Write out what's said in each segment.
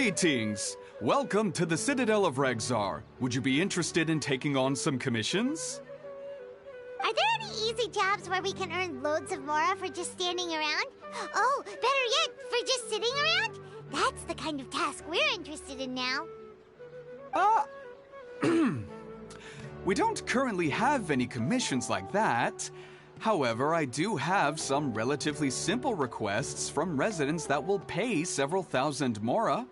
Greetings! Welcome to the Citadel of Regzar. Would you be interested in taking on some commissions? Are there any easy jobs where we can earn loads of Mora for just standing around? Oh, better yet, for just sitting around? That's the kind of task we're interested in now. We don't currently have any commissions like that. However, I do have some relatively simple requests from residents that will pay several thousand Mora.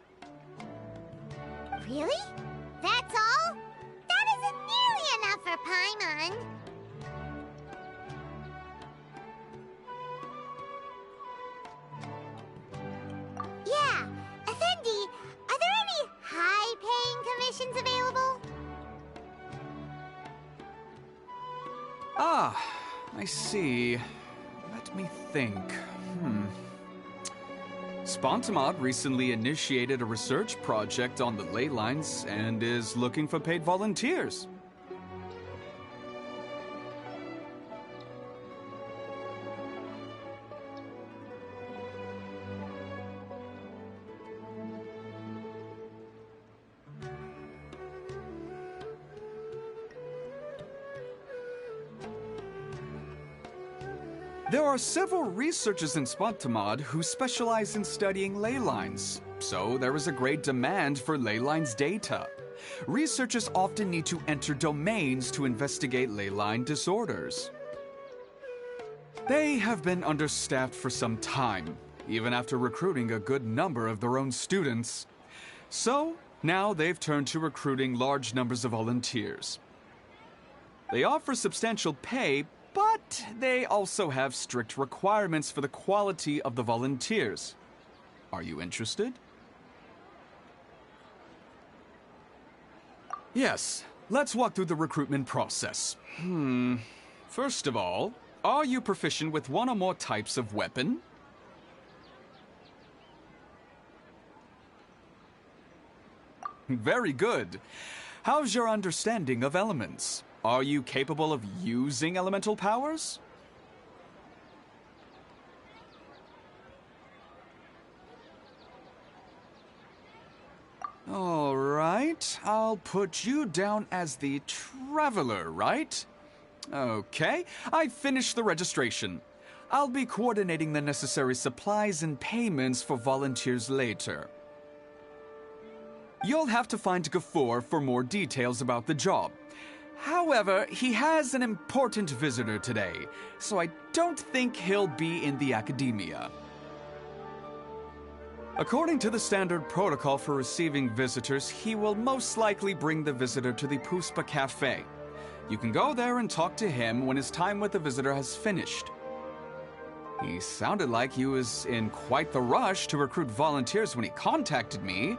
Really? That's all? That isn't nearly enough for Paimon. Yeah, Effendi, are there any high-paying commissions available? Ah, I see. Let me think. Spontamod recently initiated a research project on the ley lines and is looking for paid volunteers. There are several researchers in Spontamod who specialize in studying ley lines, so there is a great demand for ley lines data. Researchers often need to enter domains to investigate ley line disorders. They have been understaffed for some time, even after recruiting a good number of their own students. So, now they've turned to recruiting large numbers of volunteers. They offer substantial pay, but they also have strict requirements for the quality of the volunteers. Are you interested? Yes, let's walk through the recruitment process. First of all, are you proficient with one or more types of weapon? Very good. How's your understanding of elements? Are you capable of using elemental powers? All right, I'll put you down as the Traveler, right? Okay, I finished the registration. I'll be coordinating the necessary supplies and payments for volunteers later. You'll have to find Gafoor for more details about the job. However, he has an important visitor today, so I don't think he'll be in the academia. According to the standard protocol for receiving visitors, he will most likely bring the visitor to the Puspa Cafe. You can go there and talk to him when his time with the visitor has finished. He sounded like he was in quite the rush to recruit volunteers when he contacted me,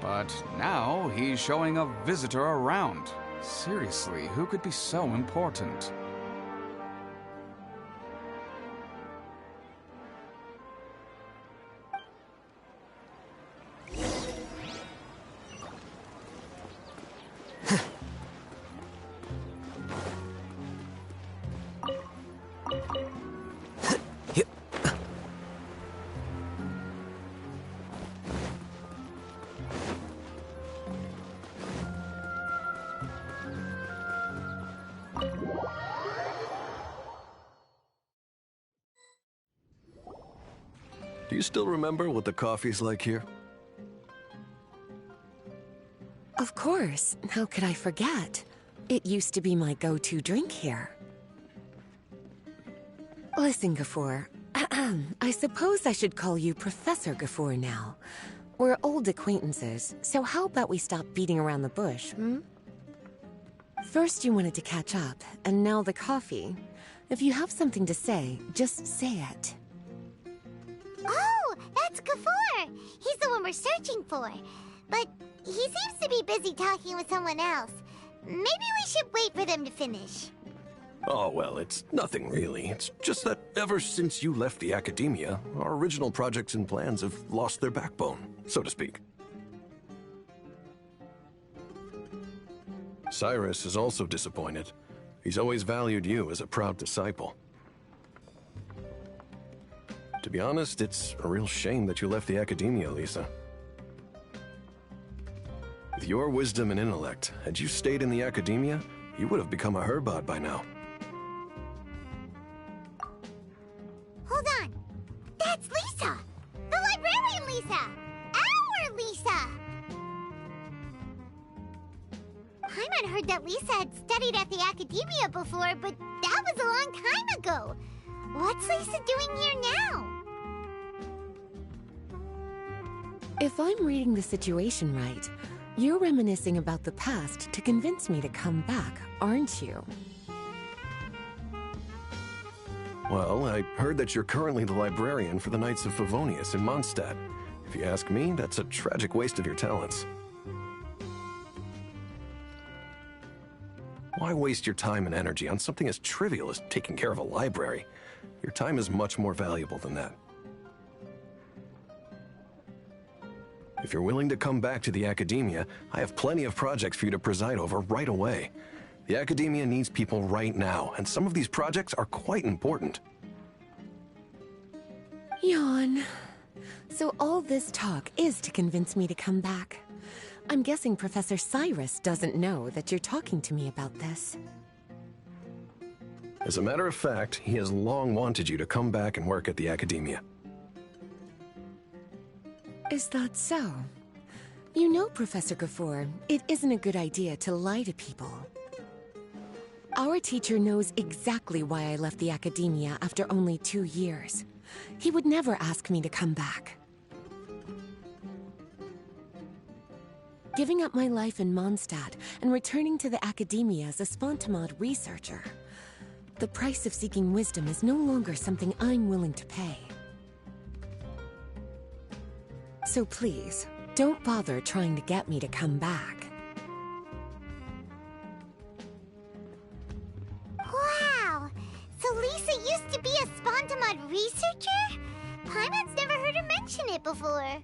but now he's showing a visitor around. Seriously, who could be so important? Do you still remember what the coffee's like here? Of course. How could I forget? It used to be my go-to drink here. Listen, Gafoor. I suppose I should call you Professor Gafoor now. We're old acquaintances, so how about we stop beating around the bush, First you wanted to catch up, and now the coffee. If you have something to say, just say it. Oh, that's Gafoor. He's the one we're searching for. But he seems to be busy talking with someone else. Maybe we should wait for them to finish. Oh, well, it's nothing really. It's just that ever since you left the academia, our original projects and plans have lost their backbone, so to speak. Cyrus is also disappointed. He's always valued you as a proud disciple. To be honest, it's a real shame that you left the academia, Lisa. With your wisdom and intellect, had you stayed in the academia, you would have become a herbot by now. Hold on. That's Lisa! The librarian Lisa! Our Lisa! Paimon heard that Lisa had studied at the academia before, but that was a long time ago. What's Lisa doing here now? If I'm reading the situation right, you're reminiscing about the past to convince me to come back, aren't you? Well, I heard that you're currently the librarian for the Knights of Favonius in Mondstadt. If you ask me, that's a tragic waste of your talents. Why waste your time and energy on something as trivial as taking care of a library? Your time is much more valuable than that. If you're willing to come back to the academia, I have plenty of projects for you to preside over right away. The academia needs people right now, and some of these projects are quite important. Yawn. So all this talk is to convince me to come back. I'm guessing Professor Cyrus doesn't know that you're talking to me about this. As a matter of fact, he has long wanted you to come back and work at the academia. Is that so? You know, Professor Gafoor, it isn't a good idea to lie to people. Our teacher knows exactly why I left the academia after only 2 years. He would never ask me to come back. Giving up my life in Mondstadt and returning to the academia as a Spontamod researcher. The price of seeking wisdom is no longer something I'm willing to pay. So please, don't bother trying to get me to come back. Wow! So Lisa used to be a Spontamod researcher? Paimon's never heard her mention it before.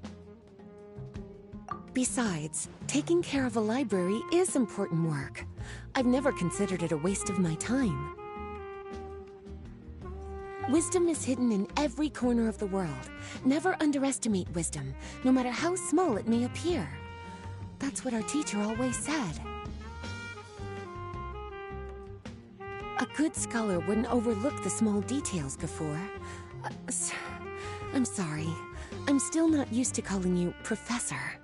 Besides, taking care of a library is important work. I've never considered it a waste of my time. Wisdom is hidden in every corner of the world. Never underestimate wisdom, no matter how small it may appear. That's what our teacher always said. A good scholar wouldn't overlook the small details, Gafoor. I'm sorry. I'm still not used to calling you Professor.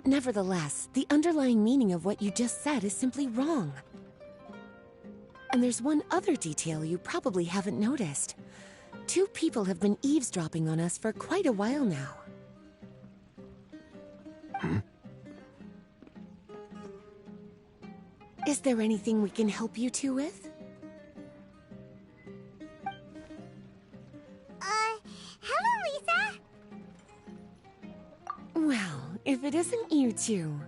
Nevertheless, the underlying meaning of what you just said is simply wrong. And there's one other detail you probably haven't noticed. 2 people have been eavesdropping on us for quite a while now. Is there anything we can help you 2 with? Hello, Lisa! Well, if it isn't you 2.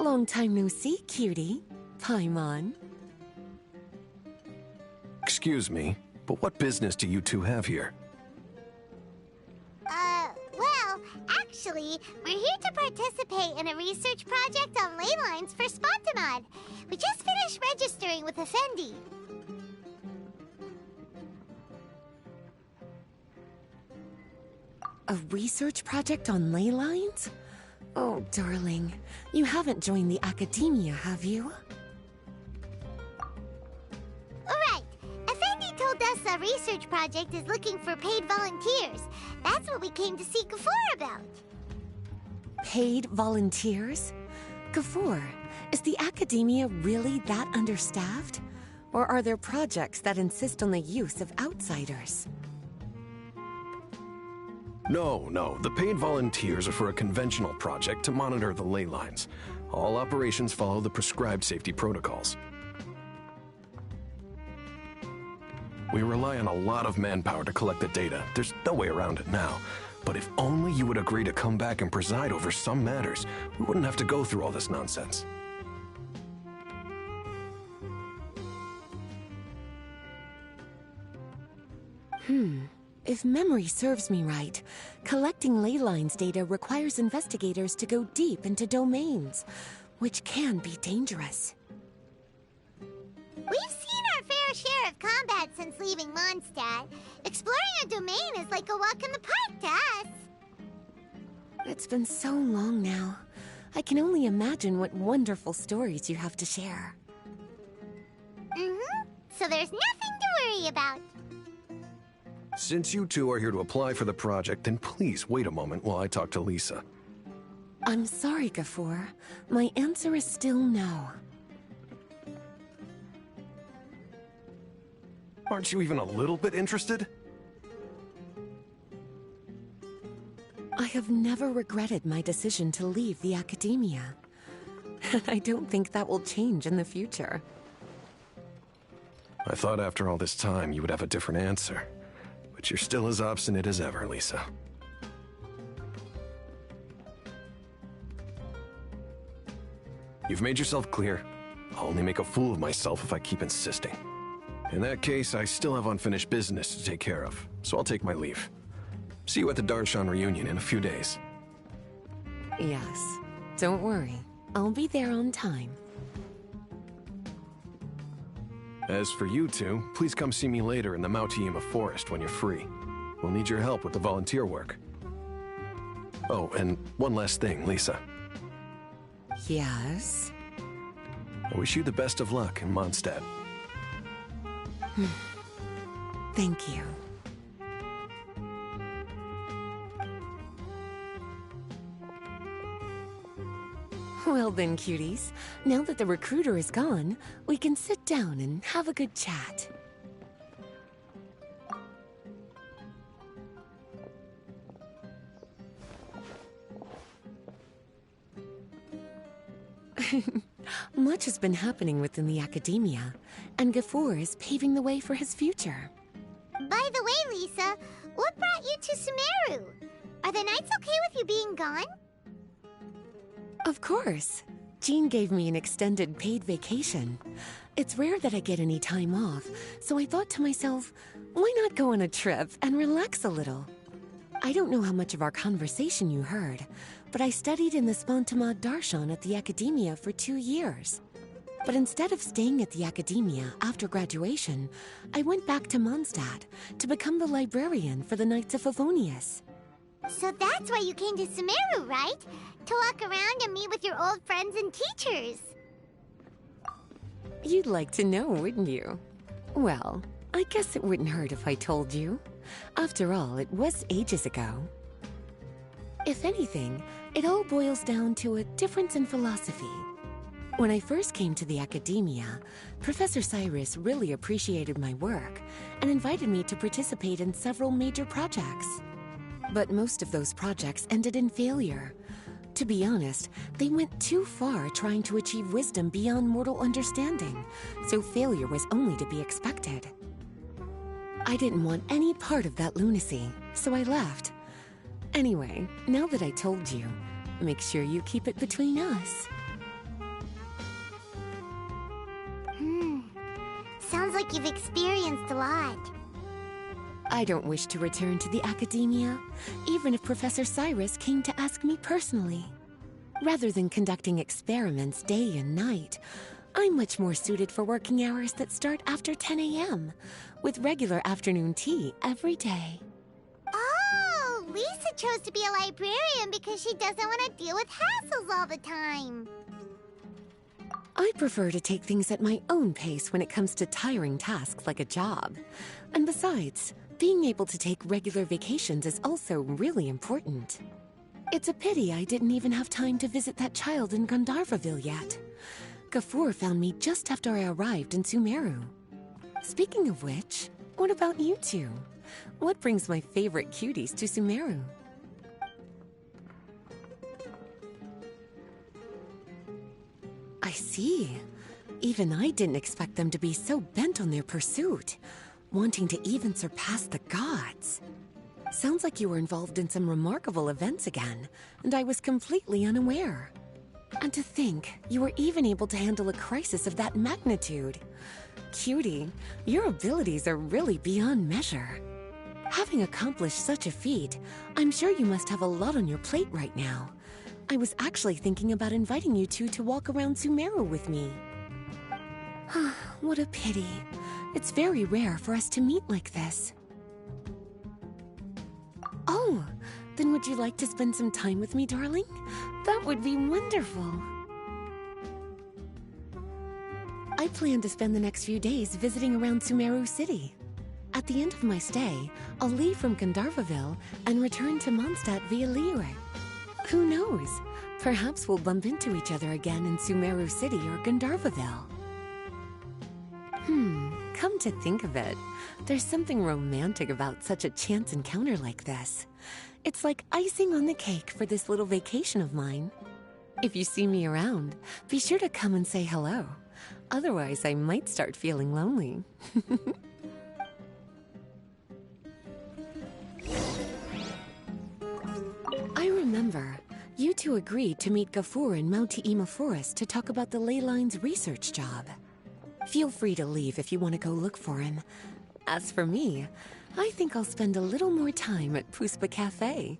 Long time no see, cutie. Paimon. Excuse me, but what business do you two have here? Well, actually, we're here to participate in a research project on ley lines for Spontamod. We just finished registering with Effendi. A research project on ley lines? Oh, darling. You haven't joined the academia, have you? Right. Effendi told us a research project is looking for paid volunteers. That's what we came to see Gafoor about. Paid volunteers? Gafoor, is the academia really that understaffed? Or are there projects that insist on the use of outsiders? No. The paid volunteers are for a conventional project to monitor the ley lines. All operations follow the prescribed safety protocols. We rely on a lot of manpower to collect the data. There's no way around it now. But if only you would agree to come back and preside over some matters, we wouldn't have to go through all this nonsense. If memory serves me right, collecting ley lines data requires investigators to go deep into domains, which can be dangerous. We've seen our fair share of combat since leaving Mondstadt. Exploring a domain is like a walk in the park to us. It's been so long now. I can only imagine what wonderful stories you have to share. So there's nothing to worry about. Since you two are here to apply for the project, then please wait a moment while I talk to Lisa. I'm sorry, Gafur. My answer is still no. Aren't you even a little bit interested? I have never regretted my decision to leave the academia. I don't think that will change in the future. I thought after all this time you would have a different answer. But you're still as obstinate as ever, Lisa. You've made yourself clear. I'll only make a fool of myself if I keep insisting. In that case, I still have unfinished business to take care of, so I'll take my leave. See you at the Darshan reunion in a few days. Yes. Don't worry. I'll be there on time. As for you two, please come see me later in the Mautiima forest when you're free. We'll need your help with the volunteer work. Oh, and one last thing, Lisa. Yes? I wish you the best of luck in Mondstadt. Thank you. Well then, cuties. Now that the recruiter is gone, we can sit down and have a good chat. Much has been happening within the academia, and Gafur is paving the way for his future. By the way, Lisa, what brought you to Sumeru? Are the Knights okay with you being gone? Of course. Jean gave me an extended paid vacation. It's rare that I get any time off, so I thought to myself, why not go on a trip and relax a little? I don't know how much of our conversation you heard, but I studied in the Spontamad Darshan at the academia for 2 years. But instead of staying at the academia after graduation, I went back to Mondstadt to become the librarian for the Knights of Favonius. So that's why you came to Sumeru, right? To walk around and meet with your old friends and teachers. You'd like to know, wouldn't you? Well, I guess it wouldn't hurt if I told you. After all, it was ages ago. If anything, it all boils down to a difference in philosophy. When I first came to the academia, Professor Cyrus really appreciated my work and invited me to participate in several major projects. But most of those projects ended in failure. To be honest, they went too far trying to achieve wisdom beyond mortal understanding, so failure was only to be expected. I didn't want any part of that lunacy, so I left. Anyway, now that I told you, make sure you keep it between us. Sounds like you've experienced a lot. I don't wish to return to the academia, even if Professor Cyrus came to ask me personally. Rather than conducting experiments day and night, I'm much more suited for working hours that start after 10 a.m., with regular afternoon tea every day. Oh, Lisa chose to be a librarian because she doesn't want to deal with hassles all the time. I prefer to take things at my own pace when it comes to tiring tasks like a job. And besides, being able to take regular vacations is also really important. It's a pity I didn't even have time to visit that child in Gandharvaville yet. Gafur found me just after I arrived in Sumeru. Speaking of which, what about you two? What brings my favorite cuties to Sumeru? I see. Even I didn't expect them to be so bent on their pursuit, wanting to even surpass the gods. Sounds like you were involved in some remarkable events again, and I was completely unaware. And to think, you were even able to handle a crisis of that magnitude. Cutie, your abilities are really beyond measure. Having accomplished such a feat, I'm sure you must have a lot on your plate right now. I was actually thinking about inviting you two to walk around Sumeru with me. What a pity. It's very rare for us to meet like this. Oh, the would you like to spend some time with me, darling? That would be wonderful. I plan to spend the next few days visiting around Sumeru City. At the end of my stay, I'll leave from Gandharvaville and return to Mondstadt via Liyue. Who knows? Perhaps we'll bump into each other again in Sumeru City or Gandharvaville. Come to think of it, there's something romantic about such a chance encounter like this. It's like icing on the cake for this little vacation of mine. If you see me around, be sure to come and say hello. Otherwise, I might start feeling lonely. I remember, you two agreed to meet Gafur in Mount-Ima Forest to talk about the ley lines research job. Feel free to leave if you want to go look for him. As for me, I think I'll spend a little more time at Puspa Cafe.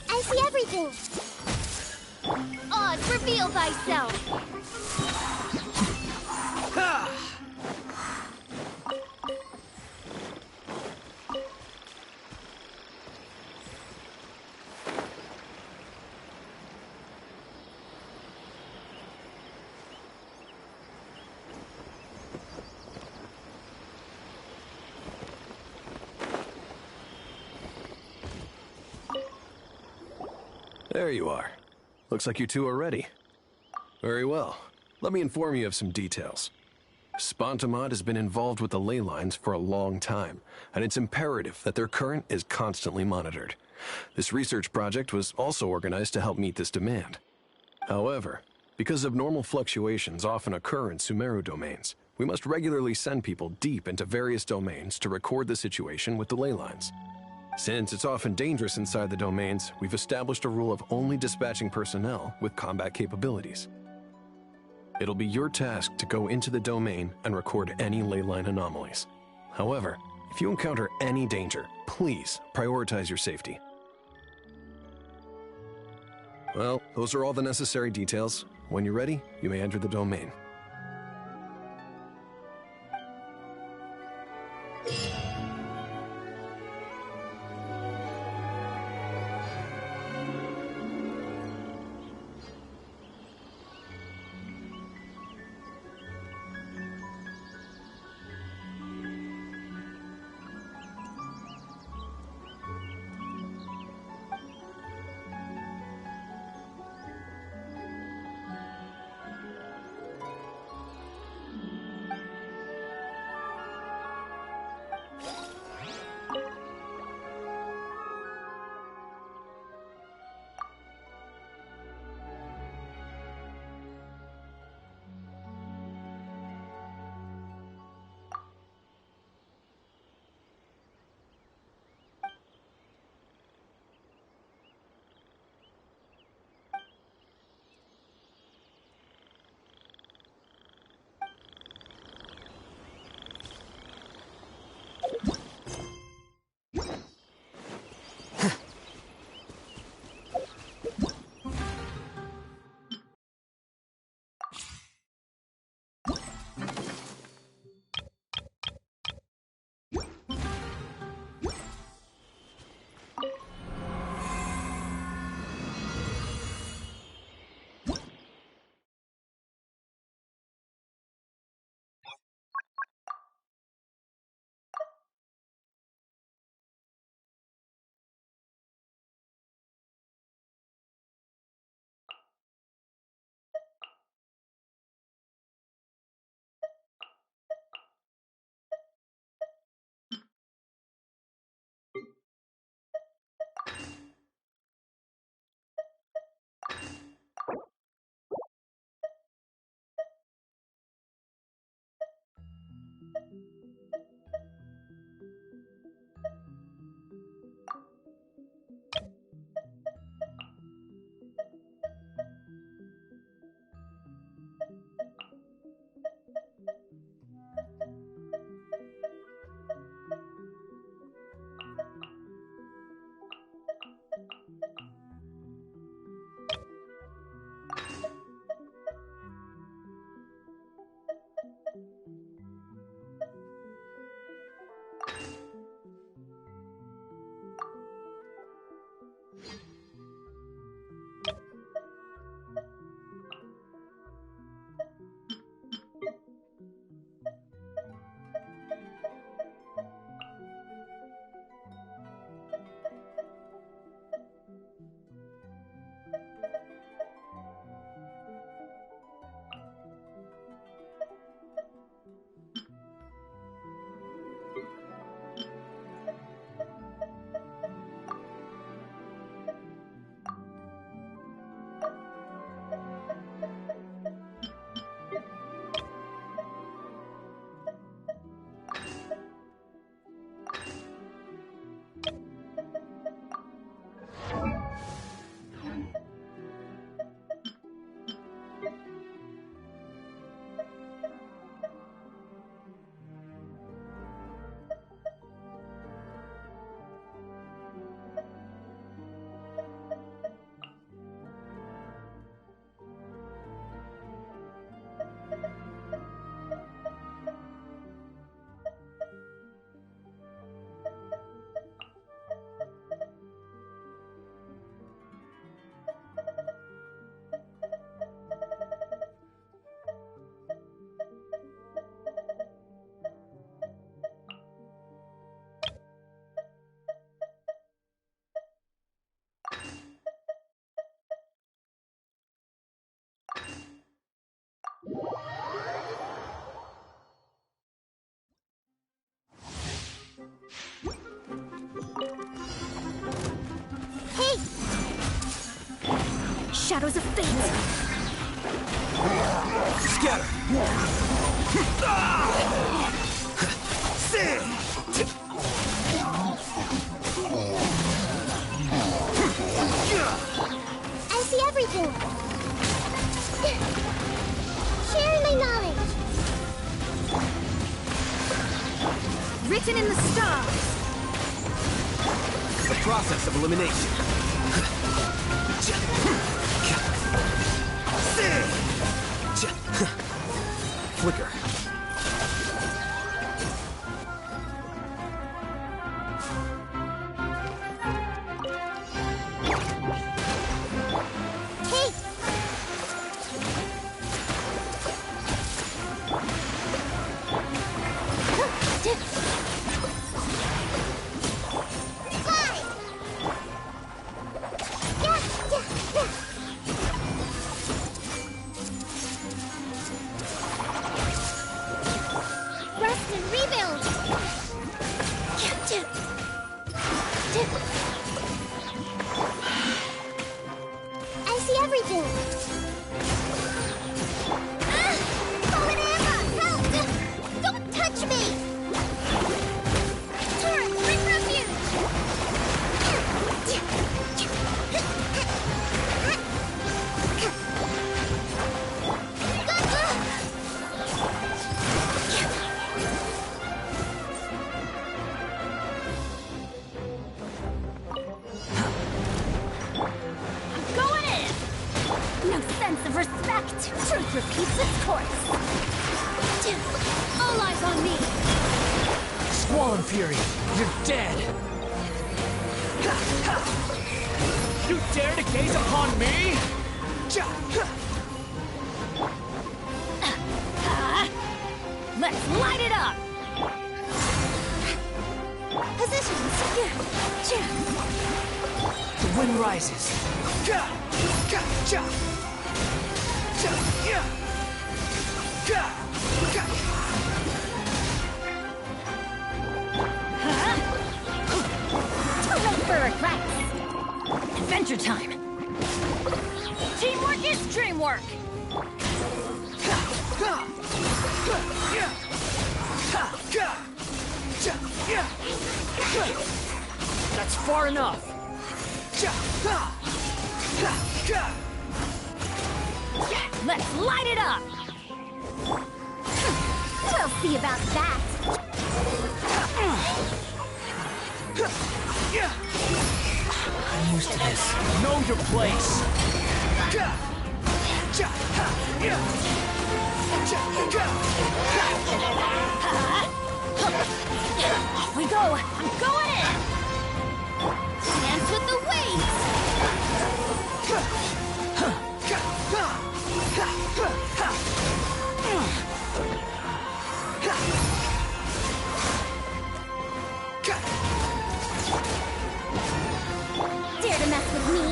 I see everything. Oz, reveal thyself! There you are. Looks like you two are ready. Very well. Let me inform you of some details. Spontamod has been involved with the ley lines for a long time, and it's imperative that their current is constantly monitored. This research project was also organized to help meet this demand. However, because abnormal fluctuations often occur in Sumeru domains, we must regularly send people deep into various domains to record the situation with the ley lines. Since it's often dangerous inside the domains, we've established a rule of only dispatching personnel with combat capabilities. It'll be your task to go into the domain and record any ley line anomalies. However, if you encounter any danger, please prioritize your safety. Well, those are all the necessary details. When you're ready, you may enter the domain. shadows of fate. Scatter! I see everything. Sharing my knowledge. Written in the stars. The process of elimination. Flicker. Hey! Fly! Yeah, yeah, yeah. Rest and rebuild! I see everything! Fallen Amber! Help! Don't touch me! Turret, bring refuge! Going in! No sense of respect! Truth repeats its course! All eyes on me! Squall and Fury, you're dead! You dare to gaze upon me? Let's light it up! Positions! The wind rises. Too late for regrets! Adventure time! Teamwork is dreamwork! That's far enough. Let's light it up! We'll see about that! I'm used to this. Know your place. Off we go! I'm going in! Dance with the waves! Dare to mess with me?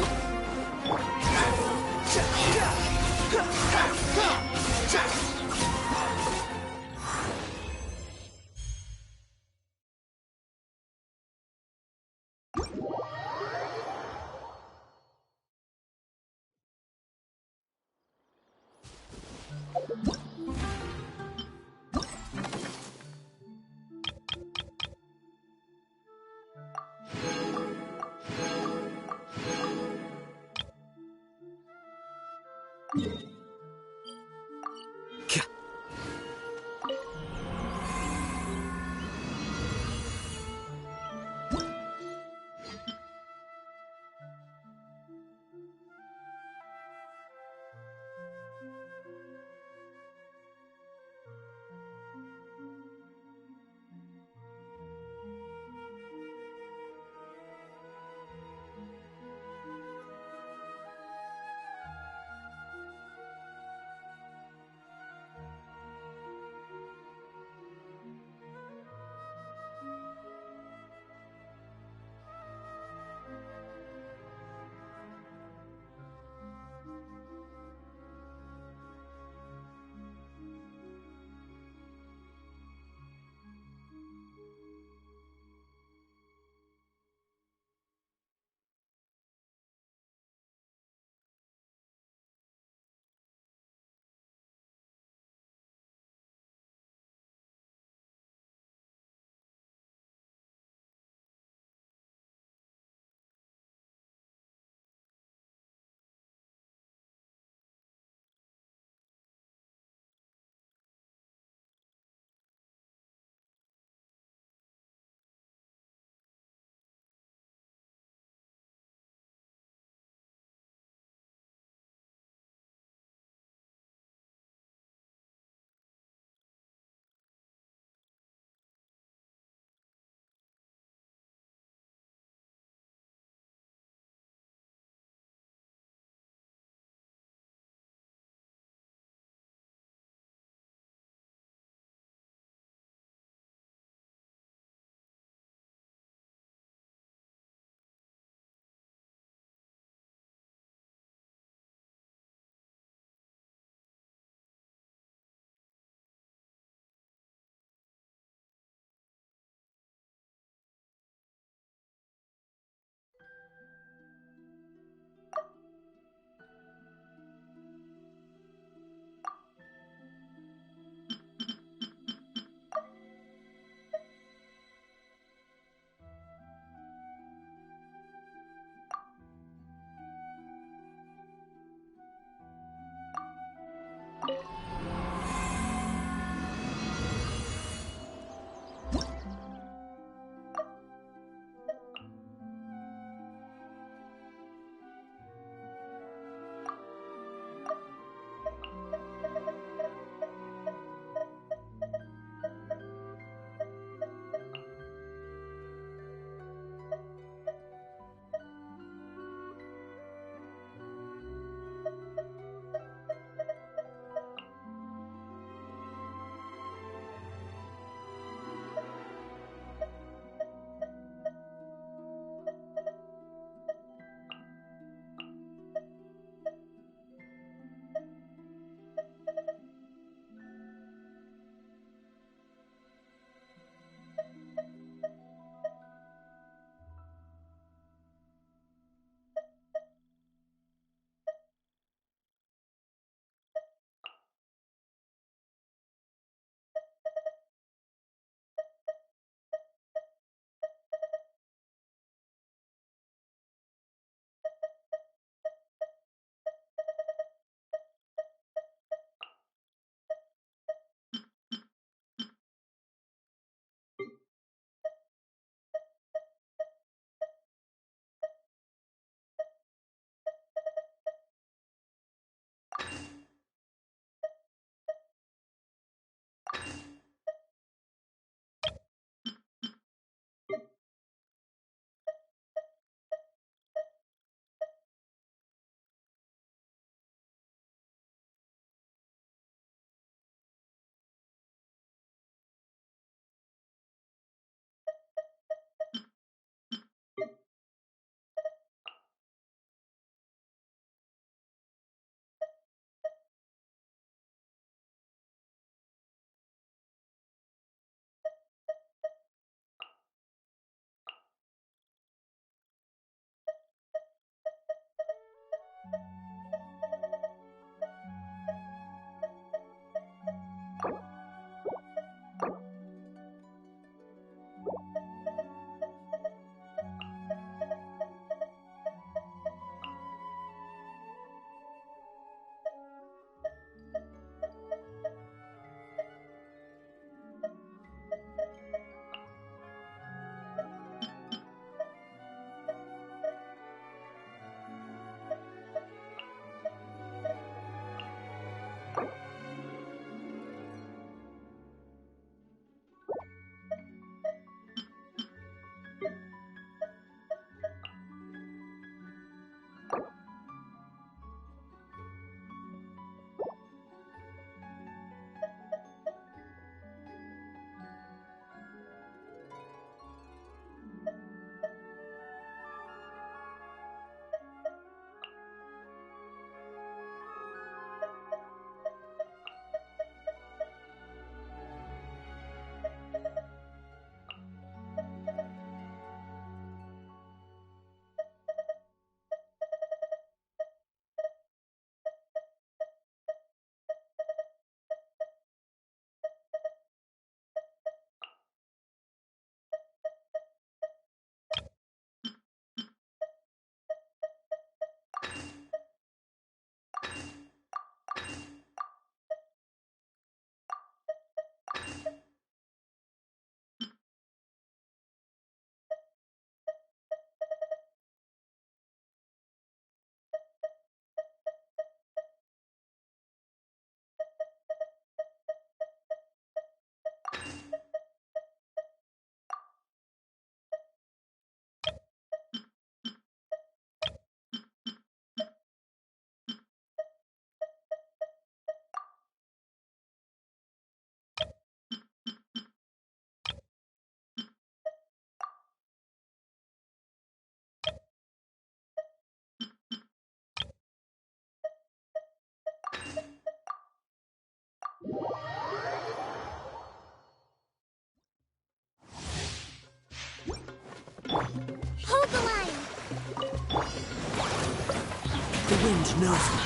The wind knows me.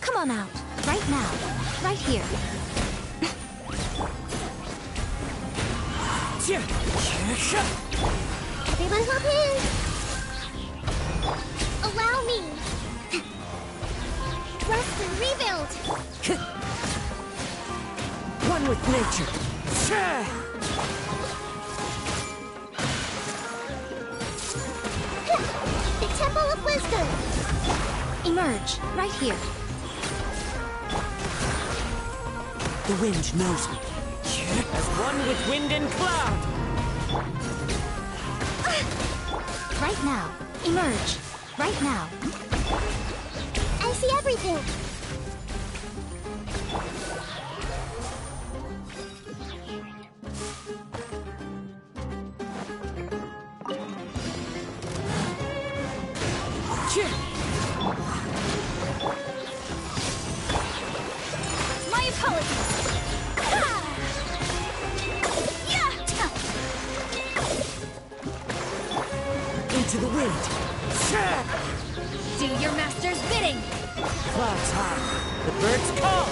Come on out. Right now. Right here. Everyone hop in! Allow me! Rest and rebuild! One with nature. The Temple of Wisdom! Emerge. Right here. The wind knows me. As one with wind and cloud. Right now. Emerge. Right now. I see everything! My apologies. Into the wind. Do your master's bidding. Clouds high. The birds call.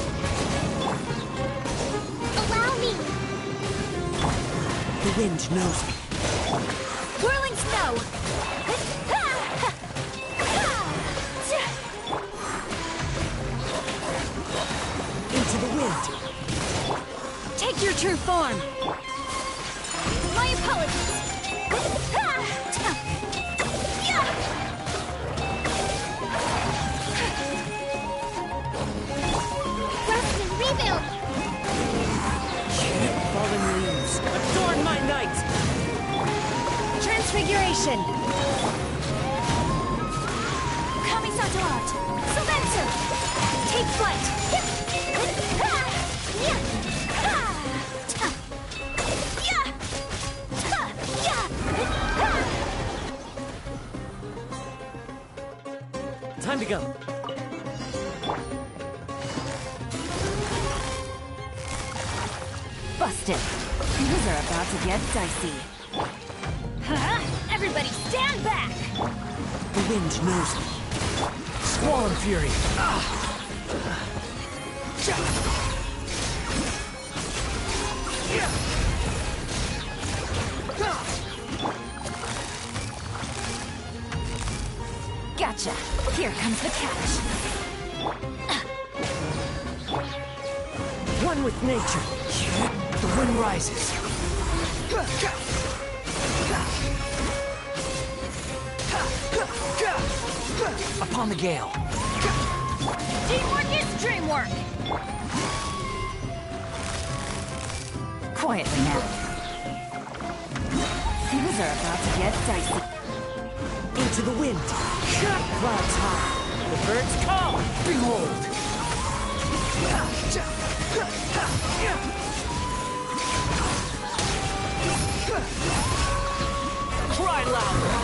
Allow me! The wind knows me. Whirling snow. Into the wind. Take your true form. My apologies. Rest and rebuild! Fallen leaves. Adorn my night. Transfiguration. Kamisato out. Silencer. Take flight. Time to go. Busted. Things are about to get dicey. Everybody stand back! The wind knows me. Squall and fury. Gotcha. Here comes the catch. One with nature. The wind rises. Upon the gale. Teamwork is dreamwork! Quietly now. Things are about to get dicey. Into the wind. Clouds high. The birds call. Behold. Cry louder.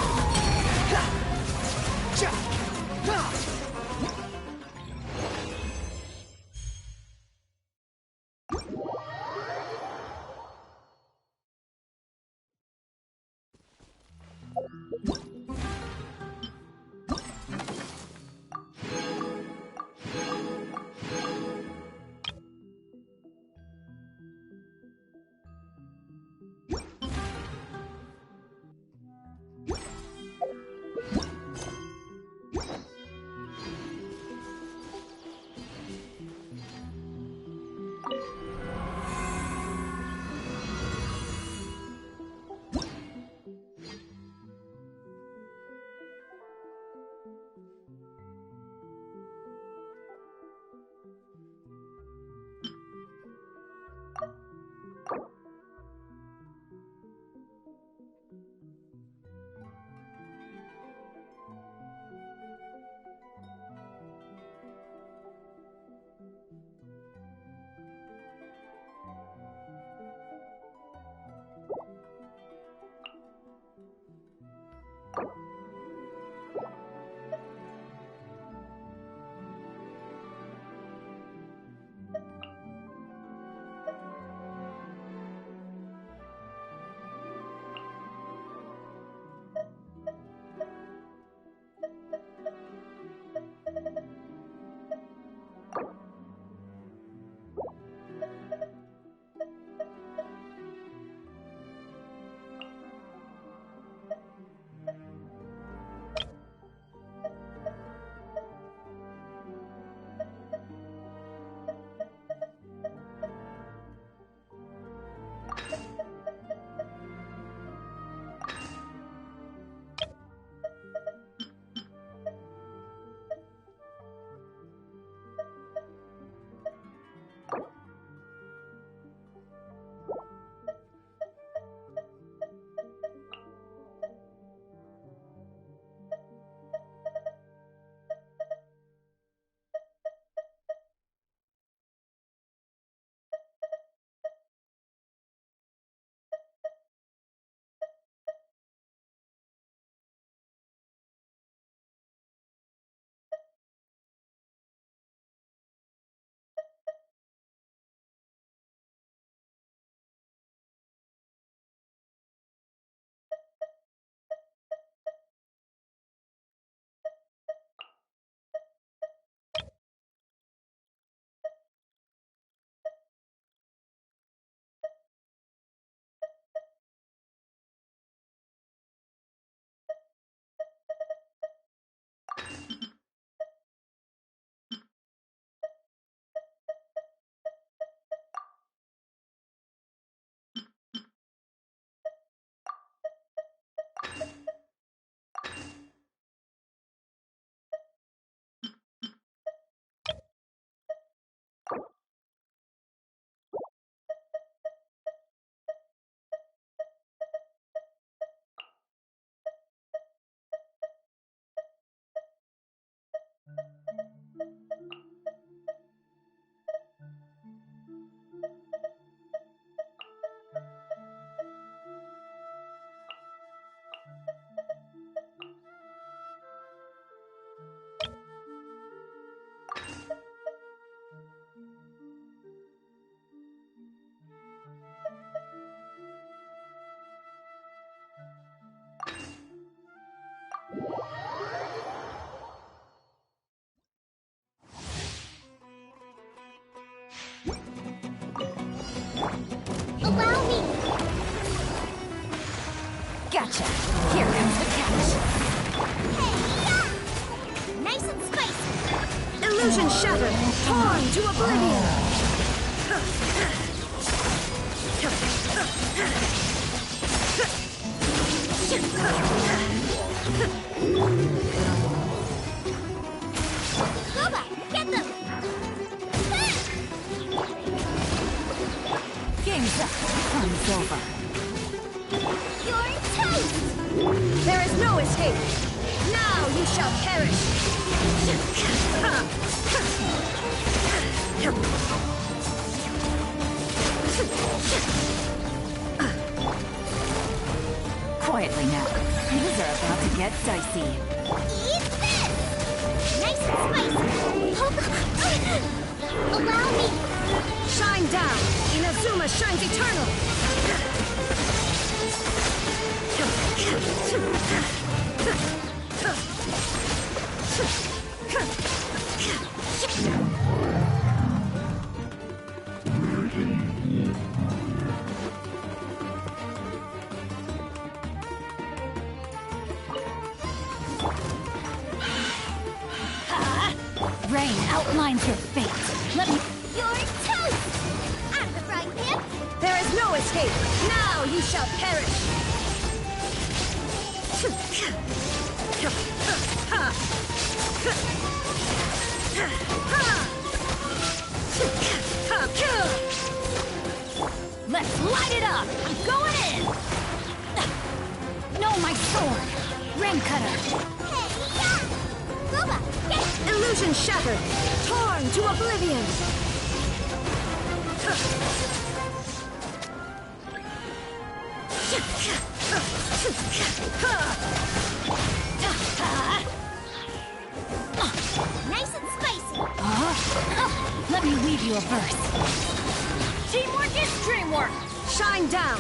Gotcha! Here comes the catch! Nice and spicy! Illusion shattered! Torn to oblivion! Boba, get them! Game's up. Fun's over. You're toast! There is no escape! Now you shall perish! Quietly now. Things are about to get dicey. Eat this! Nice and spicy! Allow me! Shine down! Inazuma shines eternal! Rain outlines your fate. Let me... You're toast! Out of the frying pan! There is no escape! Now you shall perish! Let's light it up! I'm going in! No, my sword! Rain cutter! Hey, yeah! Boba, get Illusion shattered! Torn to oblivion! nice and spicy! Let me weave you a verse. Teamwork is dreamwork! Shine down!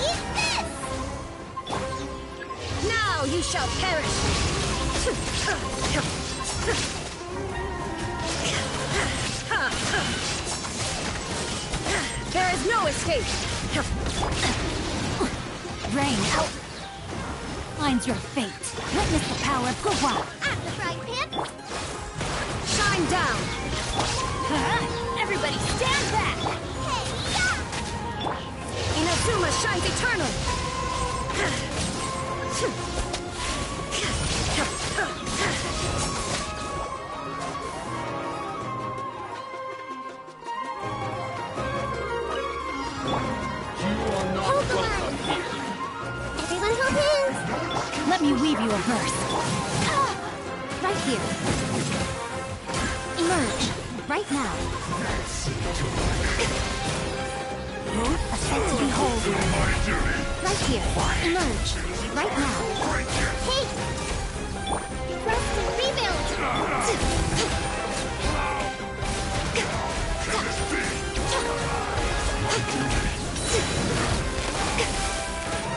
Eat this! Now you shall perish! There is no escape! Rain out. Finds your fate. Witness the power of Gua. Out of the frying pan! Shine down! Everybody stand back! Hey, yeah! Inazuma shines eternal! Hold the line! Everyone hold hands! Let me weave you a verse. Right here. Emerge. Right now. A sight to behold. Right here. Emerge. Right now. Hey! Rest and rebuild!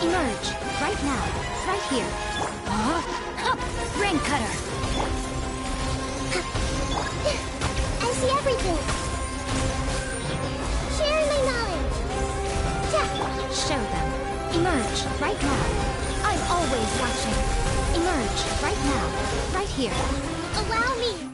Emerge. Right now. Right here. Rain cutter. I see everything! Sharing my knowledge! Show them. Emerge. Right now. I'm always watching. Emerge. Right now. Right here. Allow me!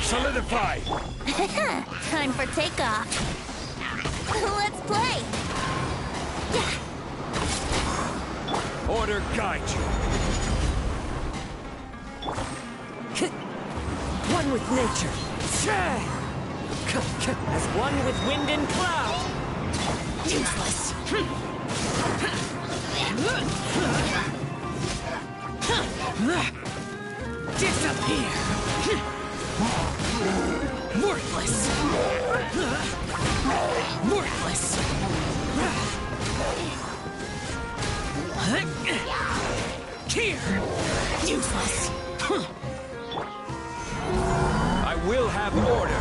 Solidify! Time for takeoff. Let's play. Order guide you. One with nature. As one with wind and cloud. Useless. Disappear! Worthless! Worthless! Here! Useless. I will have order!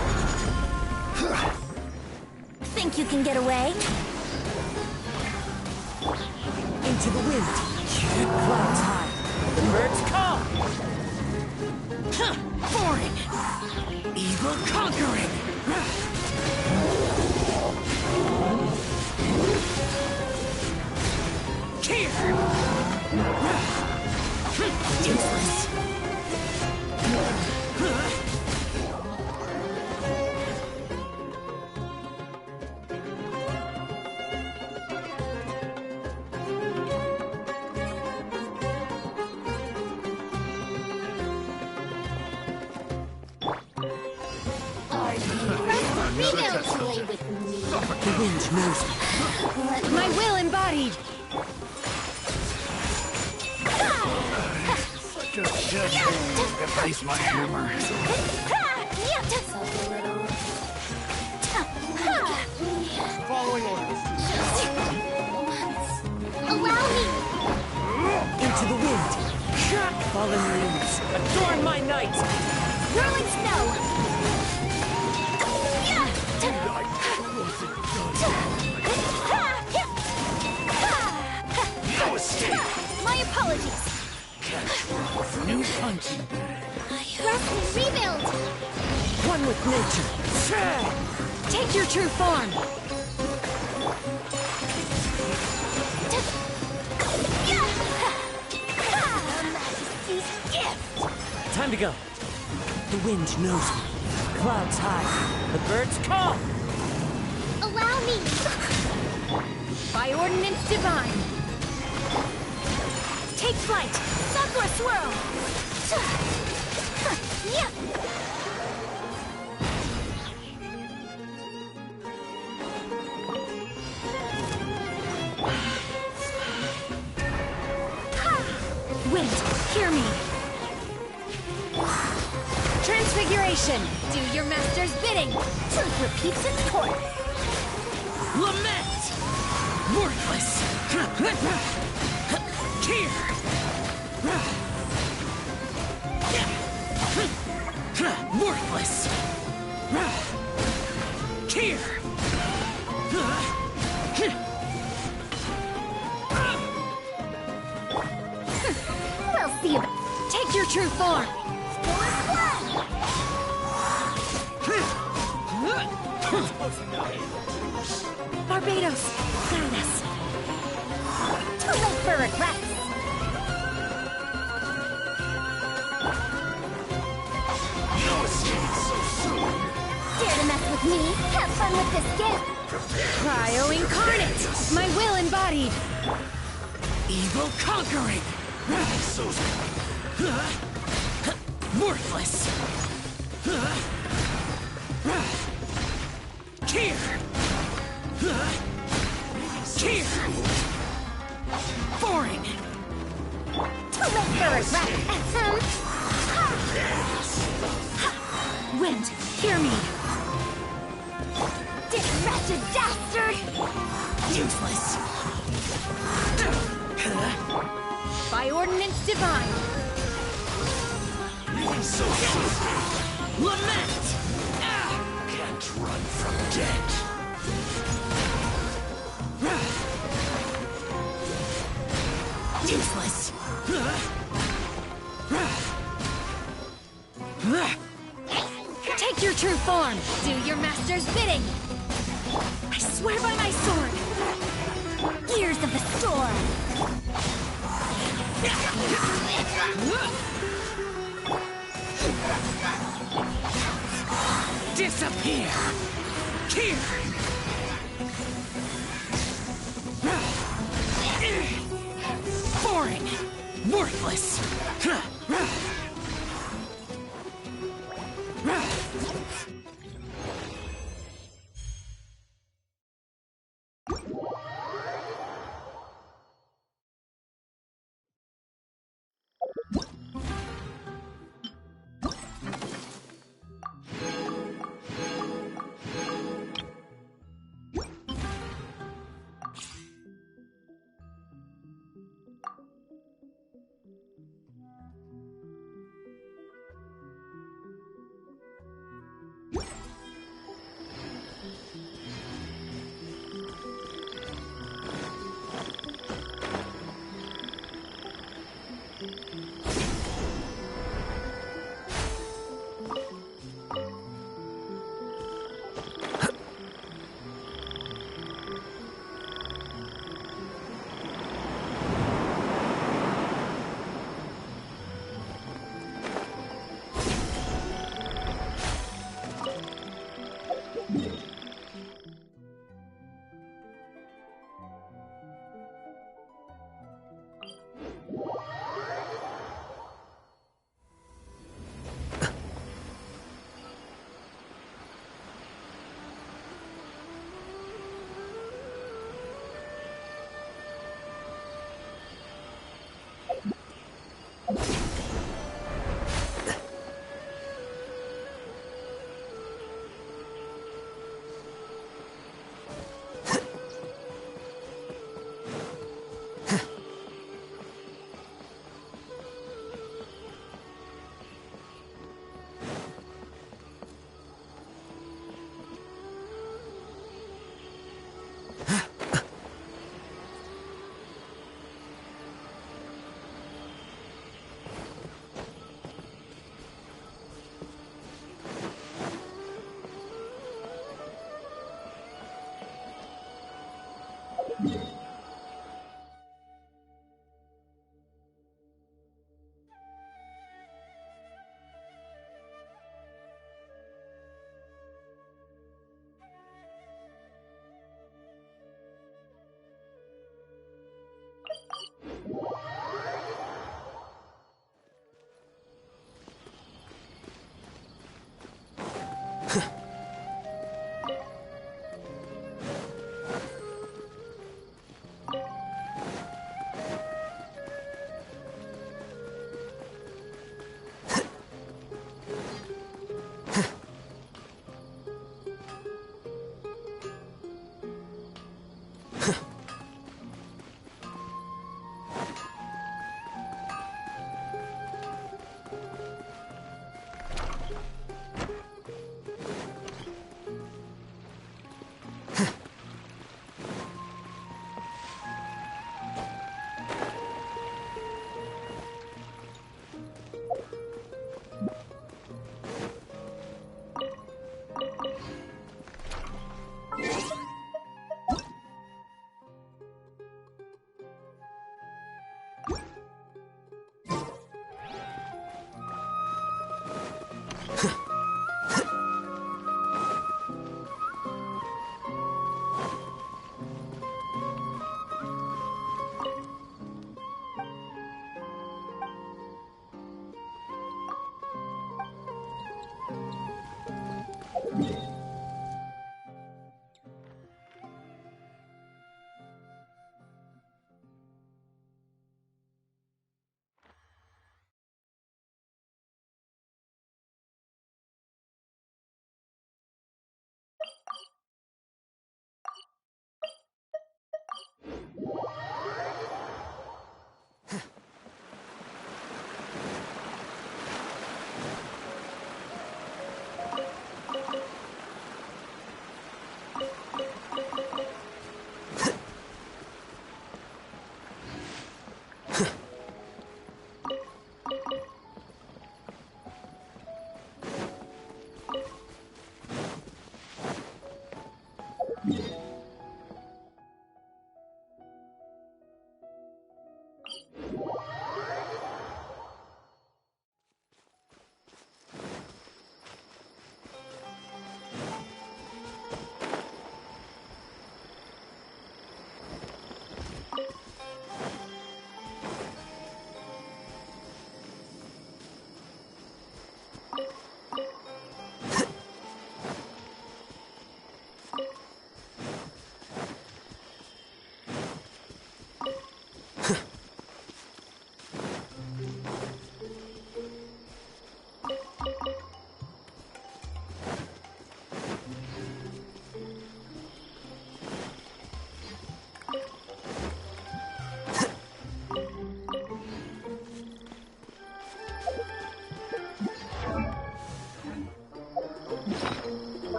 Think you can get away? Into the wind! Clouds high! The birds come! Foreign! Evil conquering! Here! Useless. The wind knows me. My will embodied! Face my hammer. Following orders. Allow me! Into the wind! Fallen leaves, adorn my night! Whirling snow. No escape! My apologies. New punching bag. Rest and rebuild! One with nature. Take your true form! Time to go. The wind knows me. Clouds high. The birds come. Allow me! By ordinance divine! Take flight. Sakura swirl. Wind, hear me! Transfiguration! Do your master's bidding. Truth repeats its course. Lament! Worthless! Here! Worthless! Here! We'll see about. Take your true form! Barbados, guide us! Too late for regrets. No escape so soon! Dare to mess with me? Have fun with this gift. Cryo incarnate! My will embodied! Evil conquering! So worthless! Here! Here! Foreign! Too late for regret. Wind, hear me! This wretched dastard! Useless! By ordinance divine! So lament! Can't run from death. Useless! Take your true form! Do your master's bidding. I swear by my sword! Gears of the storm. Disappear! Here! Foreign! Worthless!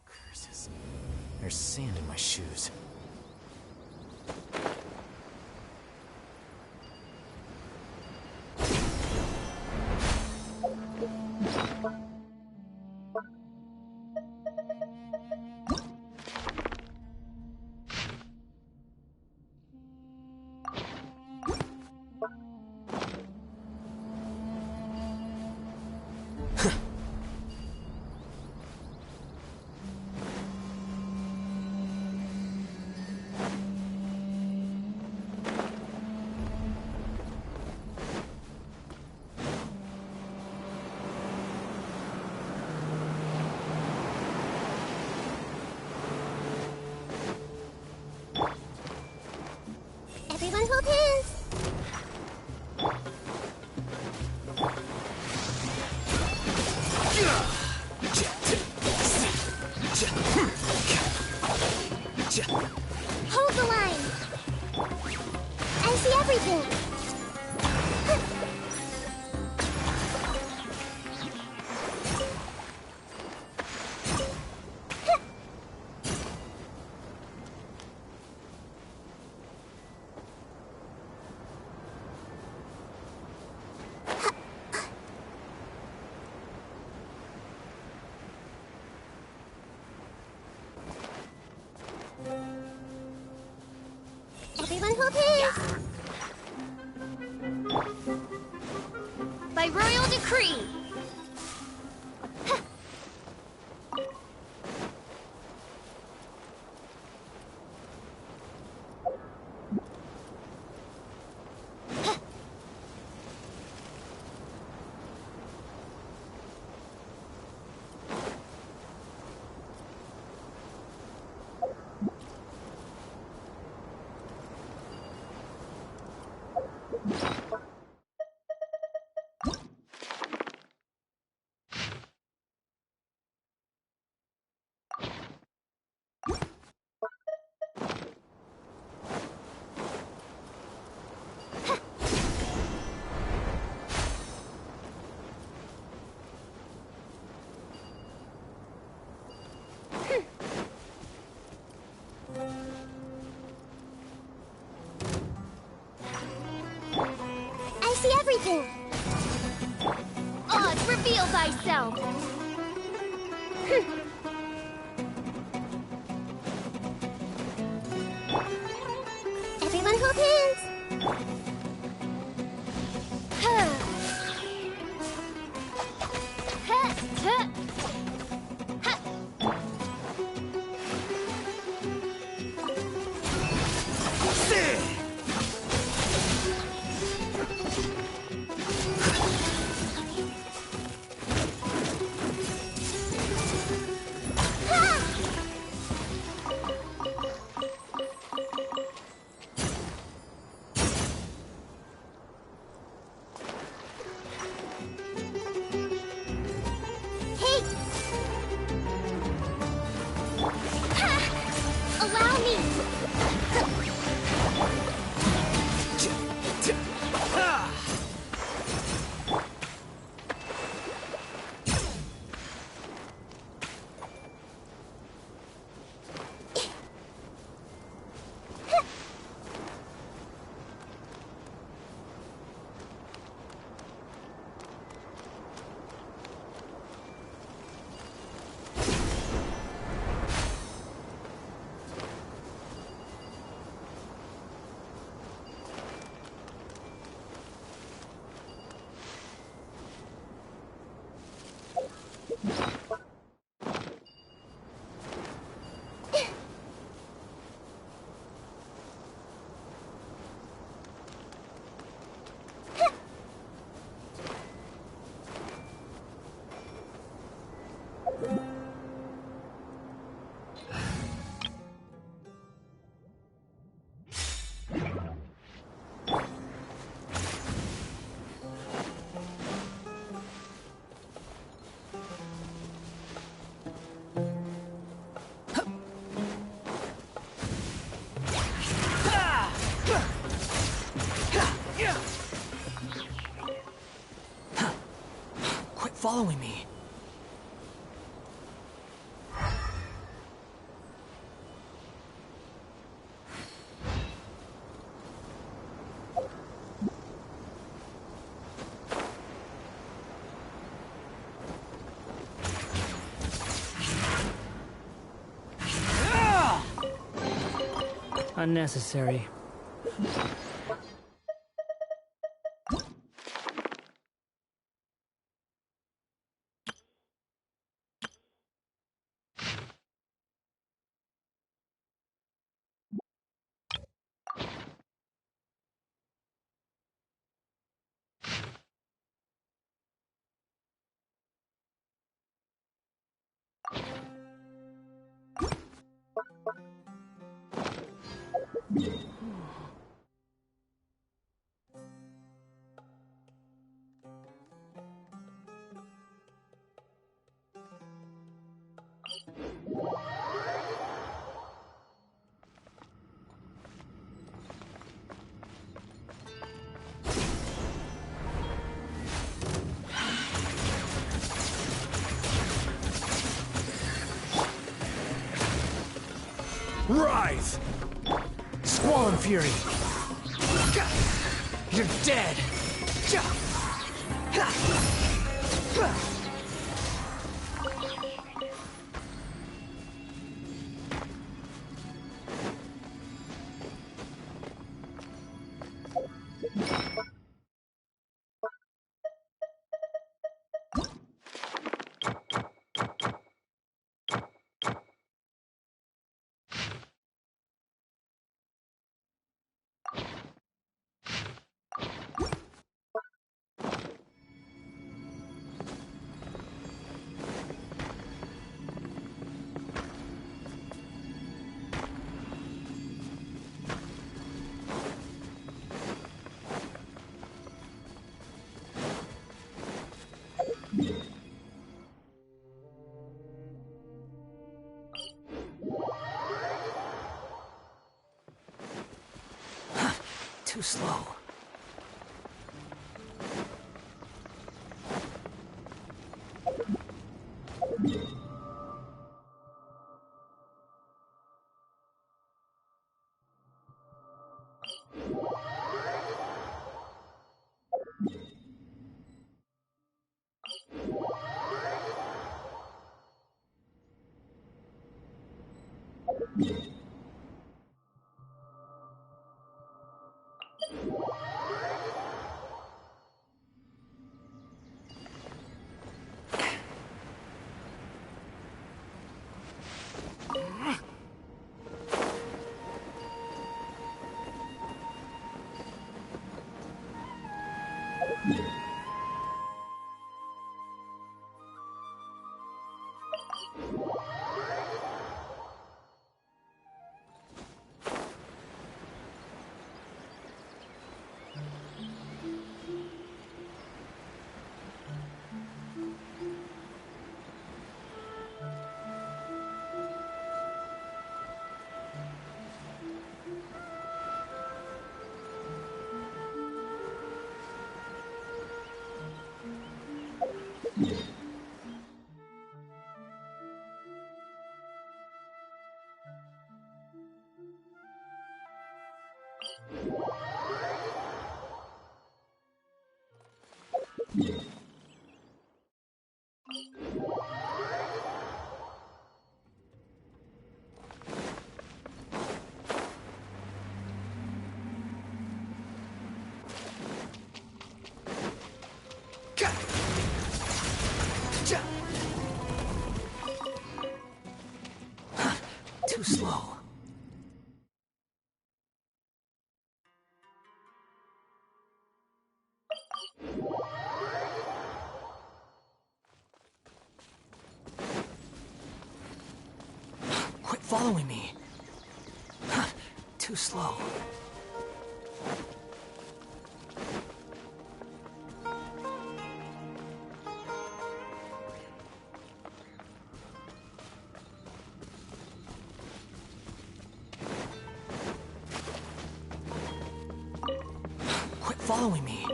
Curses. There's sand in my shoes. Everyone hold hands. Hold the line. I see everything. Everyone hold hands. By royal decree! I see everything. Oz, reveal thyself! Everyone hold hands. Huh. Huh, huh. Huh. following me. Unnecessary. Rise! Squall Fury! You're dead! Too slow. Too slow. Quit following me. Too slow. Quit following me.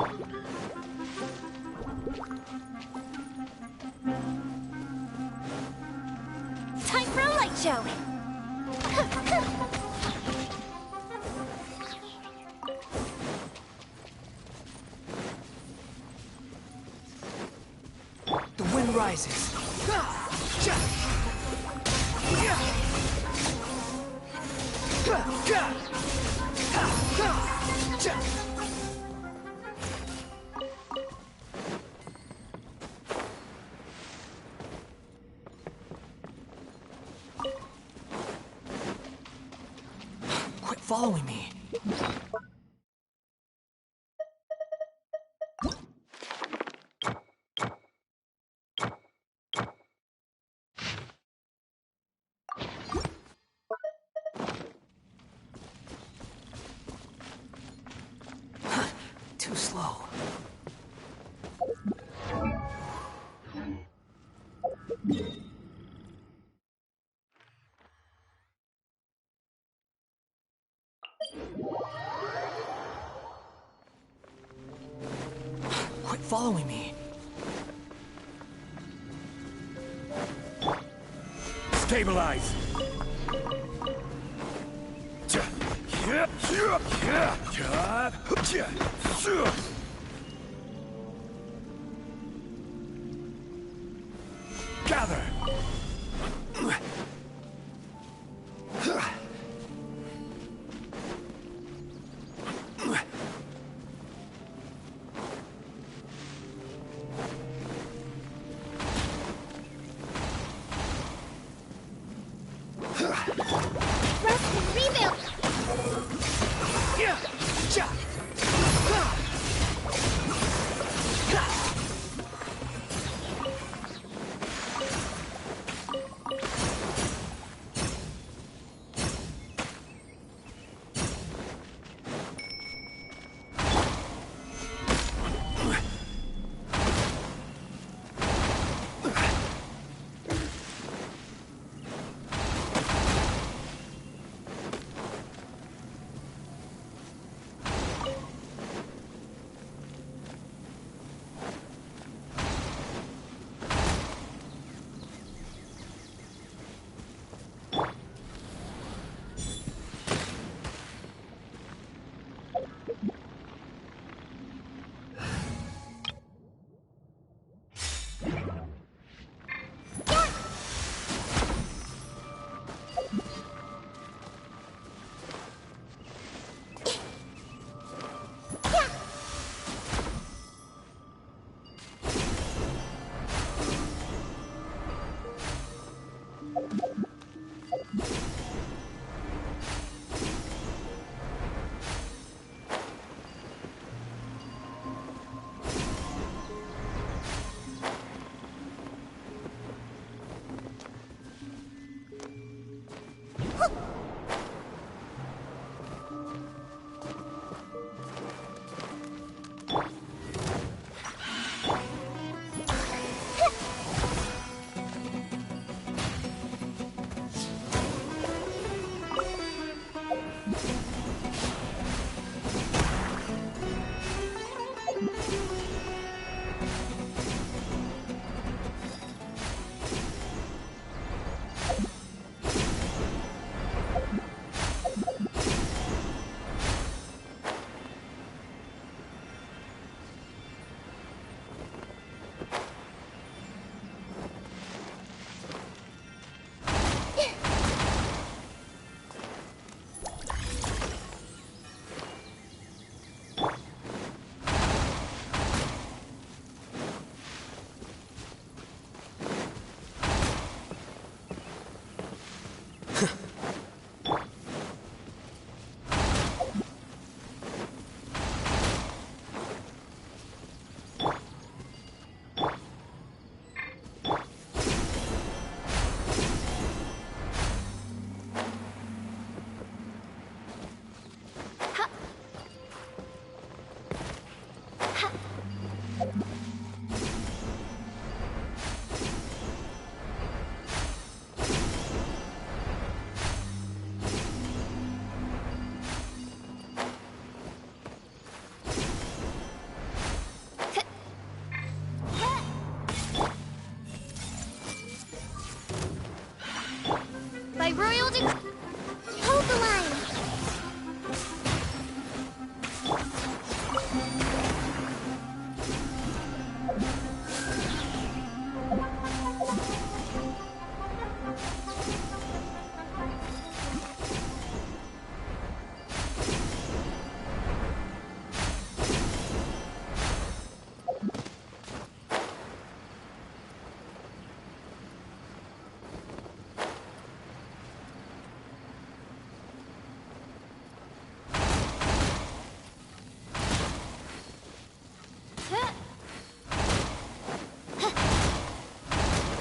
Time for a light show! The wind rises. Quit following me. Too slow. Quit following me. Stabilize! Gather! Rest and rebuild!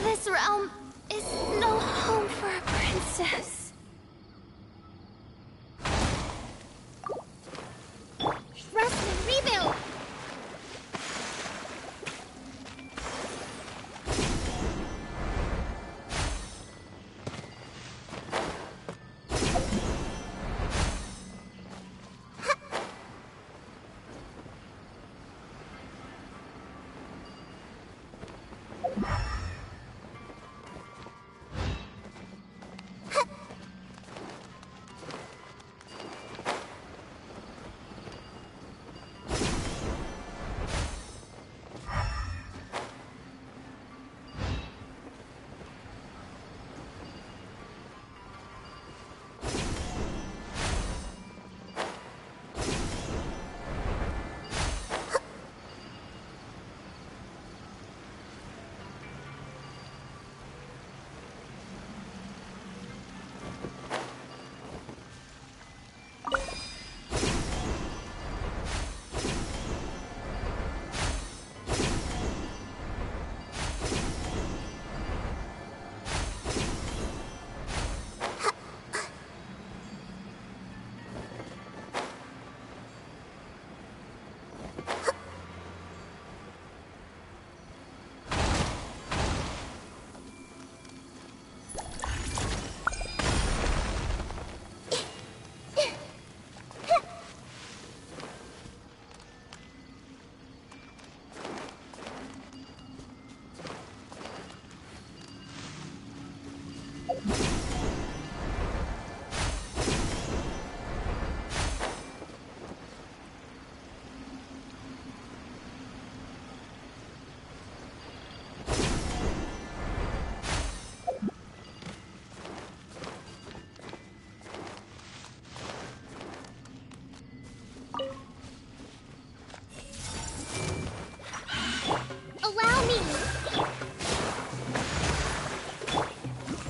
This realm is no home for a princess. Rest and rebuild! Allow me!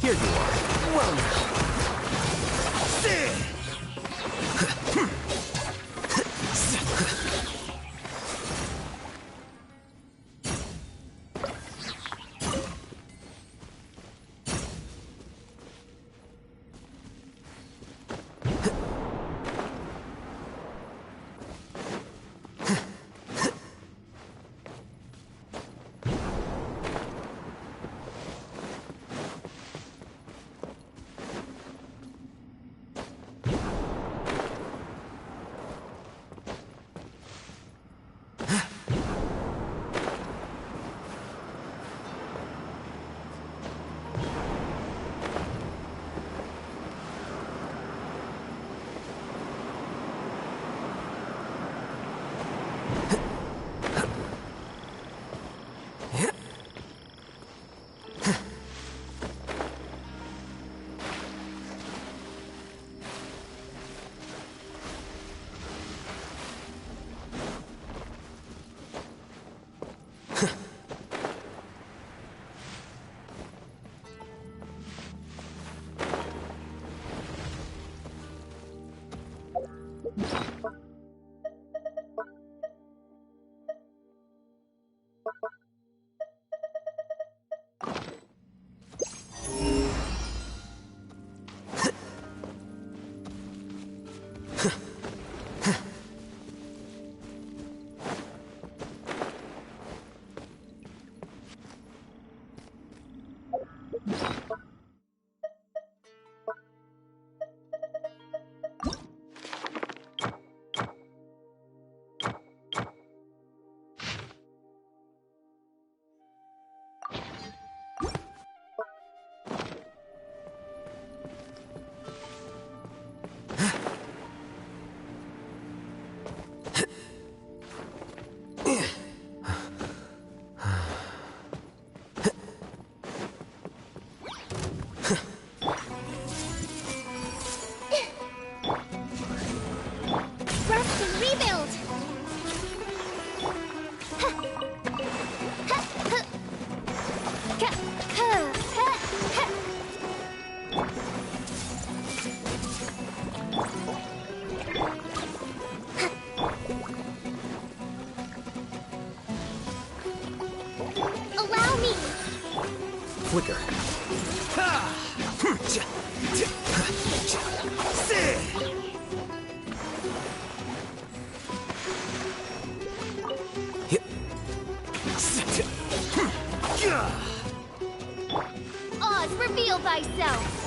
Here you are. Well now. flicker. Oz, reveal thyself!